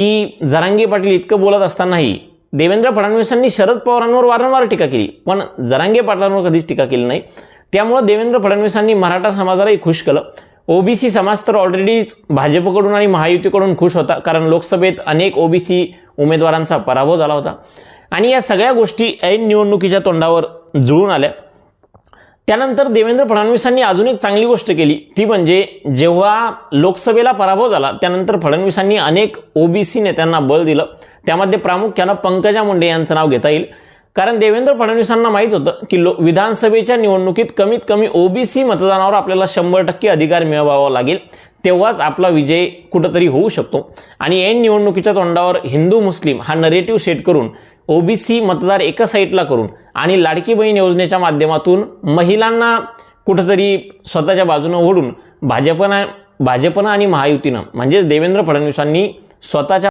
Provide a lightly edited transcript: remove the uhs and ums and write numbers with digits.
की जरांगे पाटील इतकं बोलत असतानाही देवेंद्र फडणवीसांनी शरद पवारांवर वारंवार टीका केली, पण जरांगे पाटलांवर कधीच टीका केली नाही. त्यामुळे देवेंद्र फडणवीसांनी मराठा समाजालाही खुश केलं. ओबीसी समाज तर ऑलरेडीच भाजपकडून आणि महायुतीकडून खुश होता, कारण लोकसभेत अनेक ओबीसी उमेदवारांचा पराभव झाला होता आणि या सगळ्या गोष्टी ऐन निवडणुकीच्या तोंडावर जुळून आल्या. त्यानंतर देवेंद्र फडणवीसांनी अजून एक चांगली गोष्ट केली, ती म्हणजे जेव्हा लोकसभेला पराभव झाला त्यानंतर फडणवीसांनी अनेक ओबीसी नेत्यांना बळ दिलं. त्यामध्ये प्रामुख्यानं पंकजा मुंडे यांचं नाव घेता येईल, कारण देवेंद्र फडणवीसांना माहीत होतं की विधानसभेच्या निवडणुकीत कमीत कमी ओबीसी मतदानावर आपल्याला 100% अधिकार मिळवावा लागेल, तेव्हाच आपला विजय कुठंतरी होऊ शकतो. आणि ऐन निवडणुकीच्या तोंडावर हिंदू मुस्लिम हा नरेटिव्ह सेट करून ओबीसी मतदार एका साईडला करून आणि लाडकी बहीण योजनेच्या माध्यमातून महिलांना कुठंतरी स्वतःच्या बाजूनं ओढून भाजपनं आणि महायुतीनं म्हणजेच देवेंद्र फडणवीसांनी स्वतःच्या